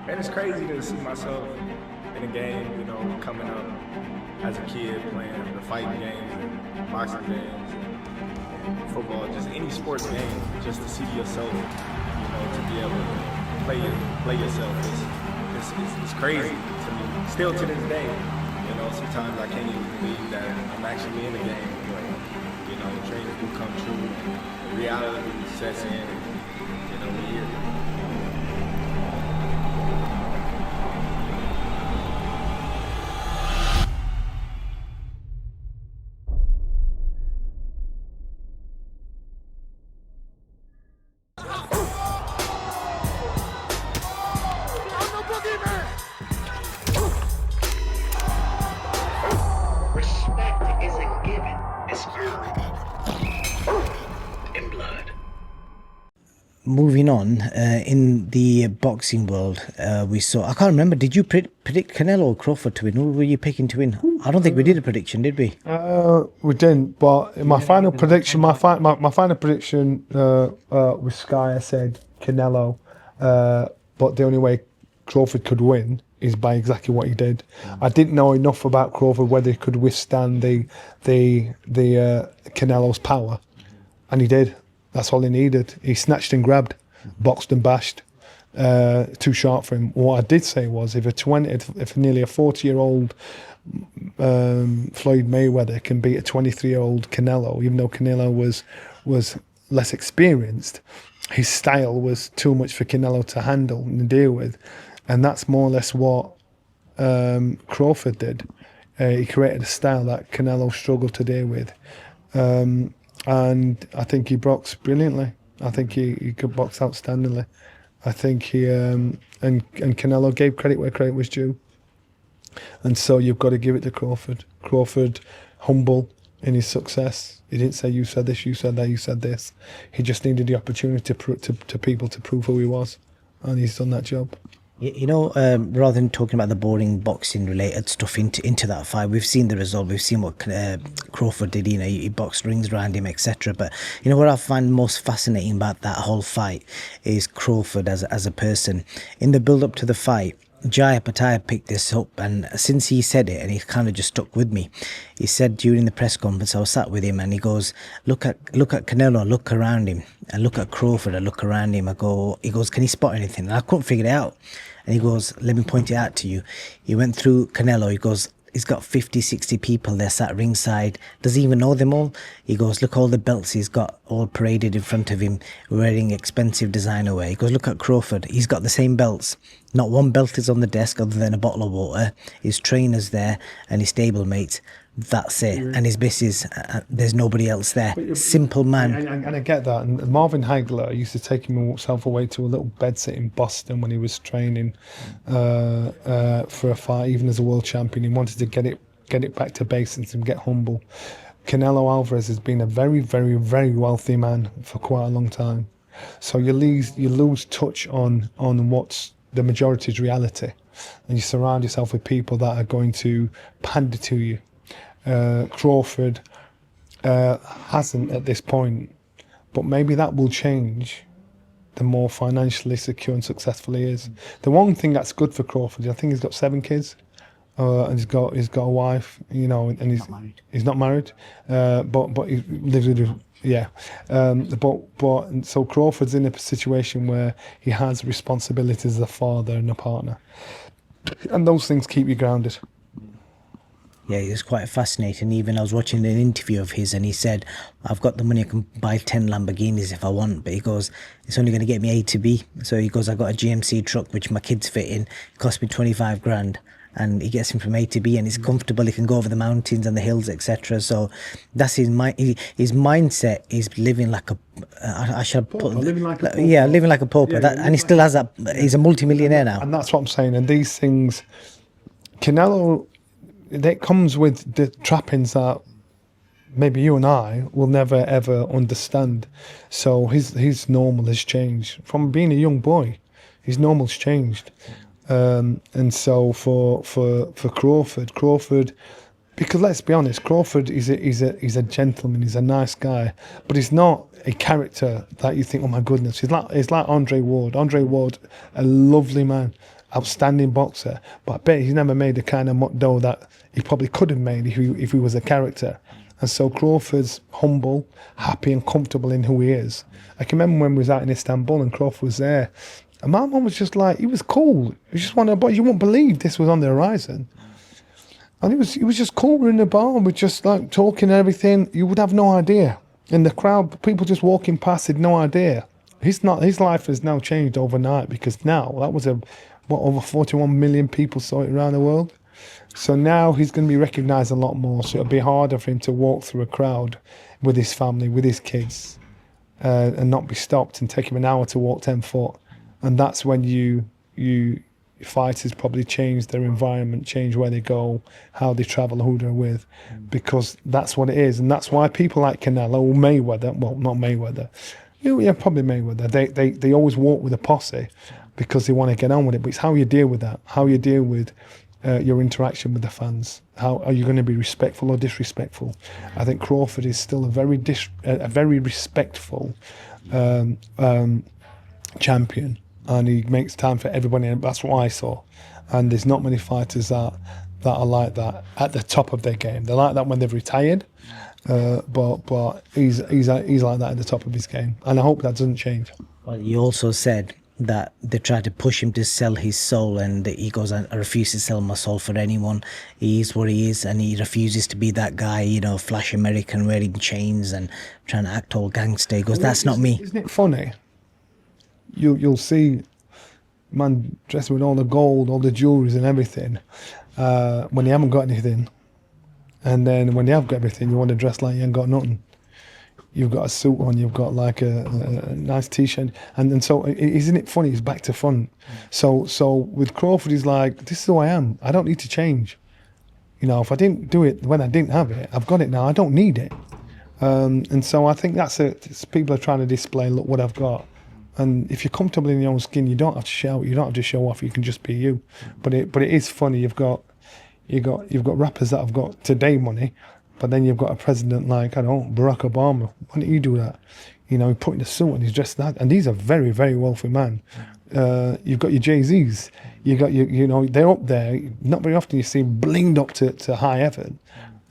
Man, it's crazy to see myself in a game, you know, coming up as a kid playing the fighting games and boxing games and football, just any sports game, just to see yourself, you know, to be able to play yourself. It's crazy to me. Still to this day, you know, sometimes I can't even believe that I'm actually in the game. But, you know, dreams do come true. Reality sets in, and, you know, we're here. Moving on, in the boxing world, we saw, I can't remember, did you predict Canelo or Crawford to win? Who were you picking to win? I don't think we did a prediction, did we? We didn't, but in my final prediction, my final prediction with Sky, I said Canelo, but the only way Crawford could win is by exactly what he did. I didn't know enough about Crawford, whether he could withstand the Canelo's power, and he did. That's all he needed. He snatched and grabbed, boxed and bashed. Too sharp for him. What I did say was, if nearly a 40-year-old Floyd Mayweather can beat a 23-year-old Canelo, even though Canelo was less experienced, his style was too much for Canelo to handle and deal with, and that's more or less what Crawford did. He created a style that Canelo struggled to deal with. And I think he boxed brilliantly. I think he could box outstandingly. I think he and Canelo gave credit where credit was due. And so you've got to give it to Crawford. Crawford, humble in his success. He didn't say, you said this, you said that, you said this. He just needed the opportunity to people to prove who he was. And he's done that job. You know, rather than talking about the boring boxing related stuff into that fight, we've seen the result. We've seen what Crawford did. You know, he boxed rings around him, etc. But you know what I find most fascinating about that whole fight is Crawford as a person. In the build up to the fight, Jaya Pattaya picked this up, and since he said it, and he kind of just stuck with me, he said during the press conference, I was sat with him, and he goes, look at Canelo, look around him, and look at Crawford, and look around him. He goes, can he spot anything? And I couldn't figure it out. And he goes, let me point it out to you. He went through Canelo. He goes, he's got 50, 60 people there sat ringside. Doesn't even know them all. He goes, look all the belts he's got all paraded in front of him, wearing expensive designer wear. He goes, look at Crawford. He's got the same belts. Not one belt is on the desk other than a bottle of water. His trainer's there and his stablemates. That's it. And his missus, there's nobody else there. Simple man. And I get that. And Marvin Hagler used to take himself away to a little bedsit in Boston when he was training for a fight, even as a world champion. He wanted to get it back to basics and get humble. Canelo Alvarez has been a very, very, very wealthy man for quite a long time. So you lose touch on what's the majority's reality, and you surround yourself with people that are going to pander to you. Crawford hasn't at this point, but maybe that will change the more financially secure and successful he is. The one thing that's good for Crawford, I think he's got 7 kids, and he's got a wife, you know, and he's not married, but he lives with but so Crawford's in a situation where he has responsibilities as a father and a partner, and those things keep you grounded. Yeah, it's quite fascinating. Even I was watching an interview of his, and he said, I've got the money, I can buy 10 Lamborghinis if I want, but he goes, it's only going to get me A to B. So he goes, I got a GMC truck which my kids fit in, it cost me 25 grand, and he gets him from A to B, and he's comfortable, he can go over the mountains and the hills, etc. So that's his mindset is living like a living like a pauper. And he still has that. He's a multi-millionaire now, and that's what I'm saying. And these things, Canelo, that comes with the trappings that maybe you and I will never ever understand. So his normal has changed from being a young boy. His normal's changed. And so for Crawford, because let's be honest, Crawford is a gentleman, he's a nice guy, but he's not a character that you think, oh my goodness, he's like Andre Ward. Andre Ward, a lovely man, outstanding boxer, but I bet he's never made the kind of dough that he probably could have made if he was a character. And so Crawford's humble, happy and comfortable in who he is. I can remember when we was out in Istanbul and Crawford was there, and my mum was just like, he was cool. He was just one of the boys. You wouldn't believe this was on the horizon. And he was just cool. We're in the bar, we're just like talking and everything. You would have no idea. In the crowd, people just walking past had no idea. His life has now changed overnight, because now that was over 41 million people saw it around the world. So now he's going to be recognised a lot more. So it'll be harder for him to walk through a crowd with his family, with his kids, and not be stopped and take him an hour to walk 10 foot. And that's when fighters probably change their environment, change where they go, how they travel, who they're with, because that's what it is. And that's why people like Canelo or Mayweather, well, not Mayweather, yeah, probably Mayweather, they always walk with a posse because they want to get on with it. But it's how you deal with that, how you deal with your interaction with the fans. How are you going to be respectful or disrespectful? I think Crawford is still a very respectful champion, and he makes time for everybody, and that's what I saw. And there's not many fighters that are like that at the top of their game. They're like that when they've retired, but he's like that at the top of his game, and I hope that doesn't change. Well, you also said that they try to push him to sell his soul, and he goes, I refuse to sell my soul for anyone. He is what he is, and he refuses to be that guy, you know, flash American wearing chains and trying to act all gangster. He goes, that's not me. Isn't it funny? You'll see man dressed with all the gold, all the jewelries and everything, when you haven't got anything. And then when you have got everything, you want to dress like you ain't got nothing. You've got a suit on, you've got like a nice t-shirt, and so isn't it funny? It's back to front. So with Crawford, he's like, this is who I am. I don't need to change. You know, if I didn't do it when I didn't have it, I've got it now. I don't need it. And so I think that's it. People are trying to display, look what I've got. And if you're comfortable in your own skin, you don't have to shout. You don't have to show off. You can just be you. But it is funny. You've got rappers that have got today money. But then you've got a president like, I don't know, Barack Obama. Why don't you do that? You know, he put in a suit and he's dressed that. And these are very, very wealthy men. You've got your Jay-Z's. You got you know, they're up there. Not very often you see them blinged up to high heaven.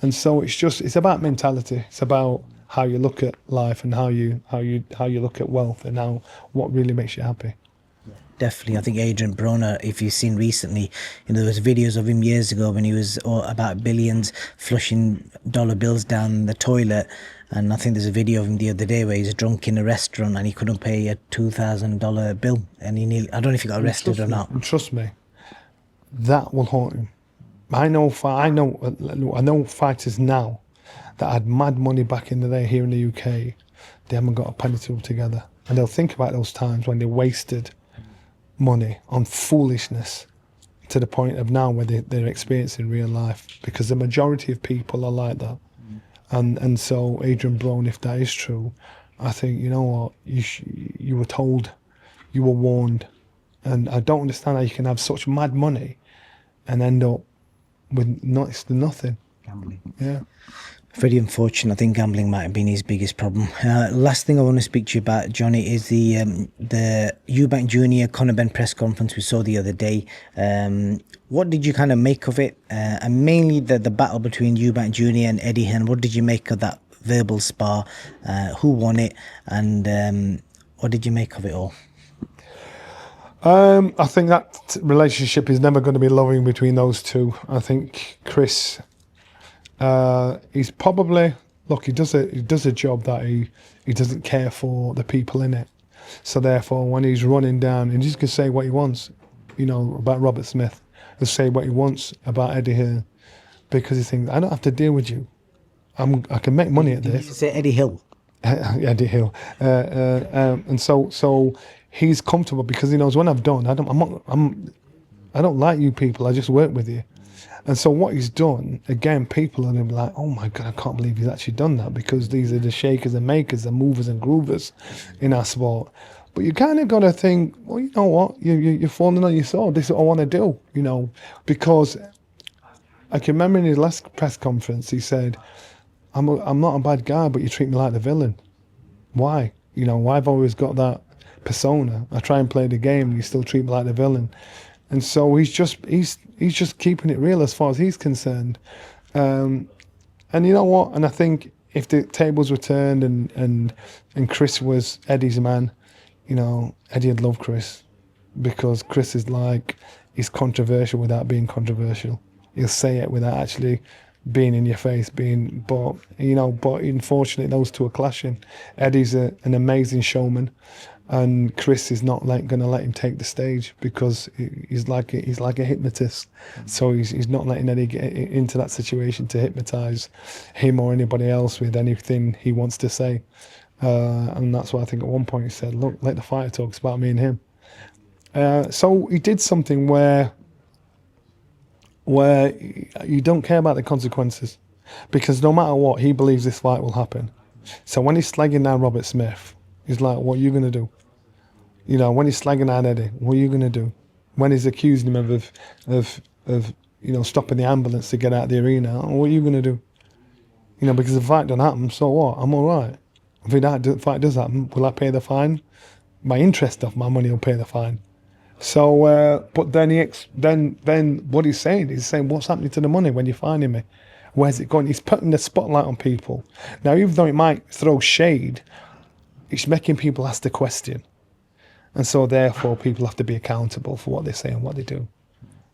And so it's about mentality. It's about how you look at life and how you look at wealth and what really makes you happy. Definitely. I think Adrian Broner, if you've seen recently, you know, there was videos of him years ago when he was about billions, flushing dollar bills down the toilet. And I think there's a video of him the other day where he's drunk in a restaurant and he couldn't pay a $2,000 bill. And I don't know if he got arrested or not. And trust me, that will haunt him. I know fighters now that had mad money back in the day here in the UK. They haven't got a penny to together. And they'll think about those times when they wasted money on foolishness to the point of now where they're experiencing real life, because the majority of people are like that. And so Adrian Brown, if that is true, I think, you know what, you were told, you were warned, and I don't understand how you can have such mad money and end up with nothing. Gambling. Yeah. Very unfortunate. I think gambling might have been his biggest problem. Last thing I want to speak to you about, Johnny, is the Eubank Jr Conor Benn press conference we saw the other day. What did you kind of make of it? And mainly the battle between Eubank Jr and Eddie Hearn. What did you make of that verbal spar? Who won it? And what did you make of it all? I think that relationship is never going to be loving between those two. I think Chris, he's probably, look, he does a job that he doesn't care for the people in it. So therefore, when he's running down, and he's going to say what he wants, you know, about Robert Smith, he'll say what he wants about Eddie Hearn, because he thinks, I don't have to deal with you. I can make money at this. Did you say Eddie Hill? Eddie Hill. And so he's comfortable because he knows when I've done, I don't like you people, I just work with you. And so what he's done, again, people are going to be like, oh my God, I can't believe he's actually done that, because these are the shakers and makers, the movers and groovers in our sport. But you kind of got to think, well, you know what, you're falling on your sword. This is what I want to do, you know, because I can remember in his last press conference, he said, I'm not a bad guy, but you treat me like the villain. Why? You know, why have I always got that persona? I try and play the game and you still treat me like the villain. and so he's just keeping it real as far as he's concerned. And you know what? And I think if the tables were turned and Chris was Eddie's man, you know, Eddie would love Chris, because Chris is like, he's controversial without being controversial. He'll say it without actually being in your face, but unfortunately those two are clashing. Eddie's an amazing showman, and Chris is not going to let him take the stage, because he's like a hypnotist. So he's not letting Eddie get into that situation to hypnotise him or anybody else with anything he wants to say. And that's why I think at one point he said, look, let the fighter talk, it's about me and him. So he did something where you don't care about the consequences, because no matter what, he believes this fight will happen. So when he's slagging down Robert Smith, he's like, what are you going to do? You know, when he's slagging down Eddie, what are you going to do? When he's accusing him of stopping the ambulance to get out of the arena, what are you going to do? You know, because the fight don't happen, so what? I'm all right. If the fight does happen, will I pay the fine? My interest of my money will pay the fine. So, but then then what he's saying, what's happening to the money when you're finding me? Where's it going? He's putting the spotlight on people. Now, even though it might throw shade, it's making people ask the question. And so therefore people have to be accountable for what they say and what they do.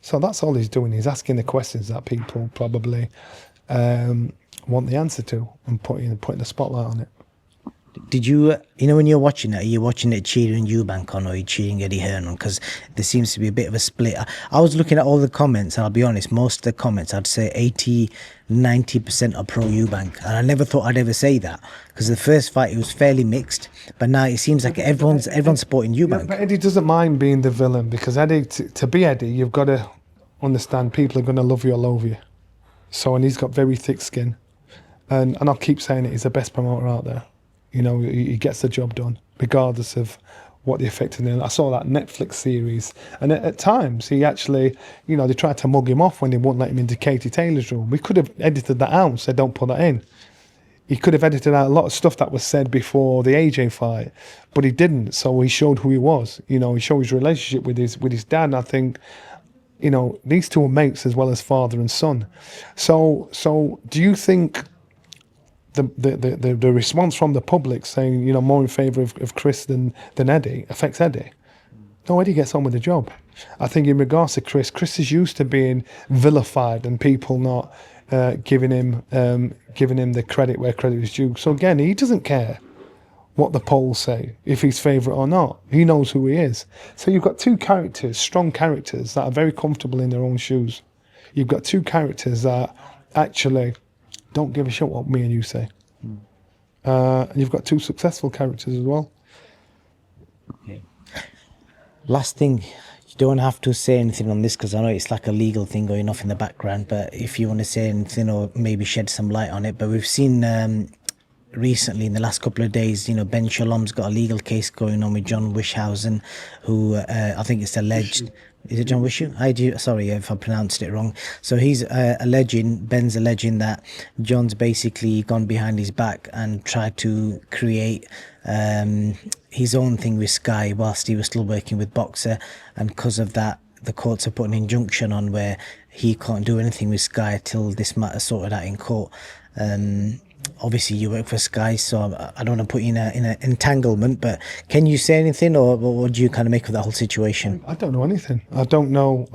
So that's all he's doing. He's asking the questions that people probably want the answer to, and putting the spotlight on it. Did you, when you're watching it, are you watching it cheering Eubank on, or are you cheering Eddie Hearn on? Because there seems to be a bit of a split. I was looking at all the comments, and I'll be honest, most of the comments, I'd say 80-90% are pro Eubank. And I never thought I'd ever say that, because the first fight, it was fairly mixed. But now it seems like everyone's supporting Eubank. Yeah, but Eddie doesn't mind being the villain, because Eddie, to be Eddie, you've got to understand people are going to love you or loathe you. So, and he's got very thick skin. And I'll keep saying it, he's the best promoter out there. You know, he gets the job done, regardless of what the effect is. I saw that Netflix series, and at times he actually, they tried to mug him off when they wouldn't let him into Katie Taylor's room. We could have edited that out and said, don't put that in. He could have edited out a lot of stuff that was said before the AJ fight, but he didn't. So he showed who he was. He showed his relationship with his dad. And I think, these two are mates as well as father and son. So do you think the response from the public saying, more in favour of Chris than Eddie affects Eddie? No, Eddie gets on with the job. I think in regards to Chris is used to being vilified and people not giving him the credit where credit is due. So again, he doesn't care what the polls say, if he's favourite or not. He knows who he is. So you've got two characters, strong characters, that are very comfortable in their own shoes. You've got two characters that actually don't give a shit what me and you say. And you've got two successful characters as well. Okay. Last thing, you don't have to say anything on this, because I know it's like a legal thing going off in the background, but if you want to say anything or maybe shed some light on it. But we've seen recently, in the last couple of days, Ben Shalom's got a legal case going on with John Wishhausen, who I think it's alleged. Is it John Wishu? Sorry if I pronounced it wrong. So he's Ben's alleging that John's basically gone behind his back and tried to create his own thing with Sky whilst he was still working with BOXXER, and because of that, the courts have put an injunction on where he can't do anything with Sky till this matter's sorted out in court. Obviously you work for Sky, so I don't want to put you in an entanglement, but can you say anything, or what do you kind of make of that whole situation? I don't know anything. I don't know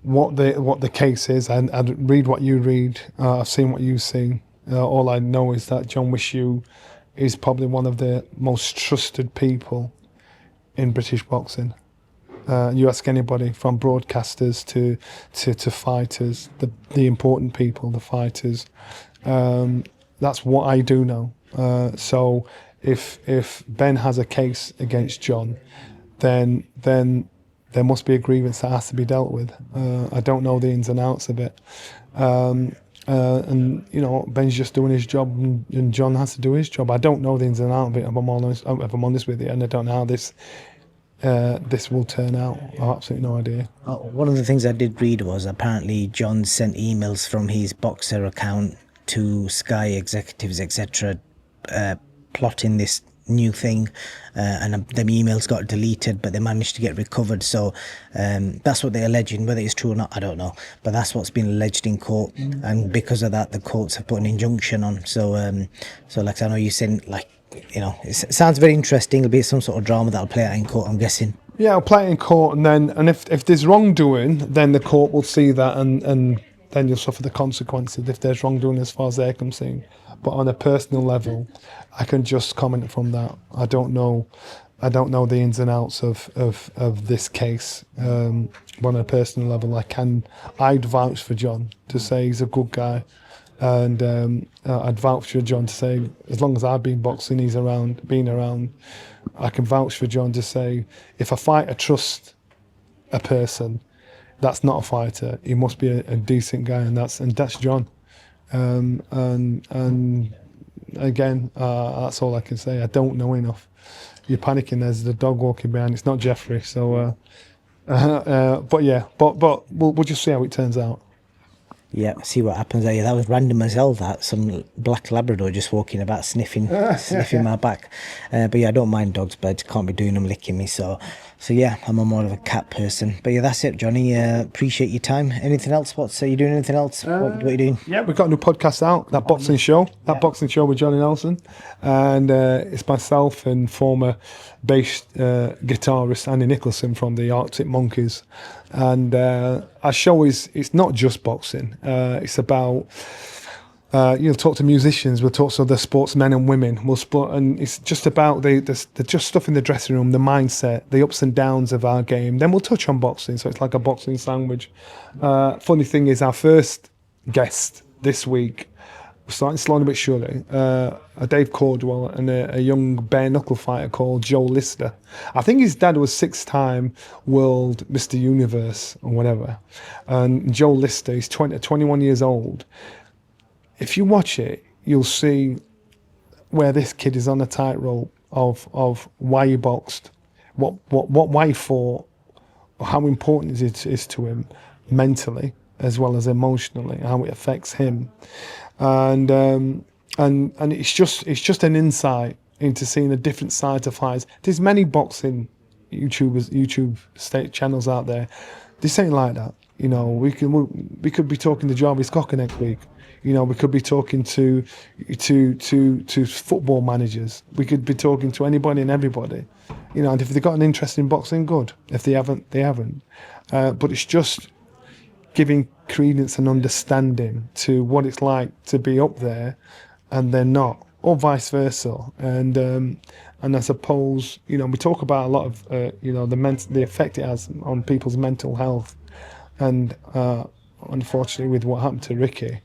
what the case is. I read what you read. I've seen what you've seen. All I know is that John Wishu is probably one of the most trusted people in British boxing. You ask anybody, from broadcasters to fighters, the important people, the fighters. That's what I do know. So if Ben has a case against John, then there must be a grievance that has to be dealt with. I don't know the ins and outs of it. And Ben's just doing his job, and John has to do his job. I don't know the ins and outs of it, if I'm honest with you, and I don't know how this will turn out. I have absolutely no idea. One of the things I did read was apparently John sent emails from his BOXXER account to Sky executives, etc., plotting this new thing, and them emails got deleted, but they managed to get recovered. So that's what they're alleging. Whether it's true or not, I don't know, but that's what's been alleged in court, and because of that, the courts have put an injunction on. So like I know you're saying, like, you know, it sounds very interesting. It'll be some sort of drama that'll play out in court, I'm guessing. Yeah, I'll play it in court, and if there's wrongdoing, then the court will see that, and then you'll suffer the consequences if there's wrongdoing as far as they're concerned. But on a personal level, I can just comment from that. I don't know the ins and outs of this case. But on a personal level, I'd vouch for John to say he's a good guy, and I'd vouch for John to say, as long as I've been boxing, he's been around. I can vouch for John to say, if a fighter trusts a person, that's not a fighter. He must be a decent guy, and that's John. And again, that's all I can say. I don't know enough. You're panicking. There's the dog walking behind. It's not Jeffrey. So, but yeah, but we'll just see how it turns out. Yeah, see what happens. Yeah, that was random as hell. That some black Labrador just walking about sniffing my back. But yeah, I don't mind dogs, but can't be doing them licking me. So yeah, I'm more of a cat person. But yeah, that's it, Johnny. Appreciate your time. Anything else? You doing anything else? What are you doing? Yeah, we've got a new podcast out. Boxing show with Johnny Nelson, and it's myself and former bass guitarist Andy Nicholson from the Arctic Monkeys. And our show it's not just boxing. It's about you'll talk to musicians, we'll talk to other sportsmen and women. And it's just about the just stuff in the dressing room, the mindset, the ups and downs of our game. Then we'll touch on boxing, so it's like a boxing sandwich. Funny thing is, our first guest this week, we're starting slowly but surely, a Dave Cordwell and a young bare knuckle fighter called Joe Lister. I think his dad was 6-time world Mr. Universe or whatever. And Joe Lister, he's 21 years old. If you watch it, you'll see where this kid is on a tightrope of why he boxed, why he fought, how important it is to him mentally as well as emotionally, how it affects him. And it's just an insight into seeing a different side to fights. There's many boxing YouTube state channels out there. This ain't like that. You know, we could be talking to Jarvis Cocker next week. You know, we could be talking to football managers. We could be talking to anybody and everybody. You know, and if they've got an interest in boxing, good. If they haven't, they haven't. But it's just giving credence and understanding to what it's like to be up there and they're not, or vice versa. And I suppose, you know, we talk about a lot of you know, the effect it has on people's mental health, and unfortunately with what happened to Ricky,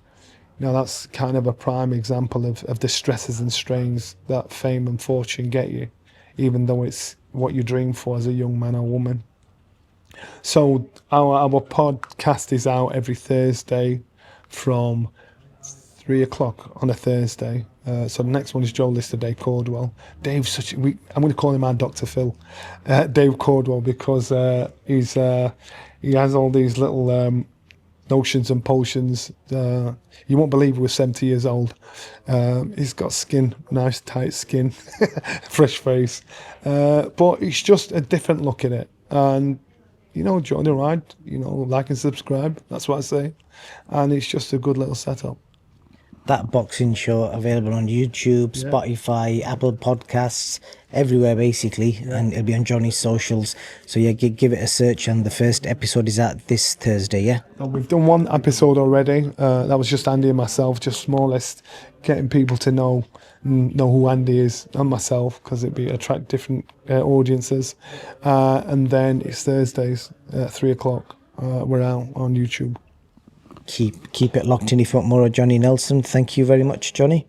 you know, that's kind of a prime example of the stresses and strains that fame and fortune get you, even though it's what you dream for as a young man or woman. So our podcast is out every Thursday from 3:00 on a Thursday. So the next one is Joe Lister, Dave Cordwell. Dave's I'm going to call him our Dr. Phil, Dave Cordwell, because he has all these little notions and potions. You won't believe he was 70 years old. He's got skin, nice tight skin, fresh face, but it's just a different look at it. And you know, join the ride, you know, like and subscribe. That's what I say. And it's just a good little setup. That boxing show available on YouTube, Spotify, Apple Podcasts, everywhere basically, and it'll be on Johnny's socials. So yeah, give it a search, and the first episode is out this Thursday, yeah? We've done one episode already. That was just Andy and myself, just more or less getting people to know who Andy is and myself, because it'd be attract different audiences. And then it's Thursdays at 3:00. We're out on YouTube. Keep it locked in if you want more of Johnny Nelson. Thank you very much, Johnny.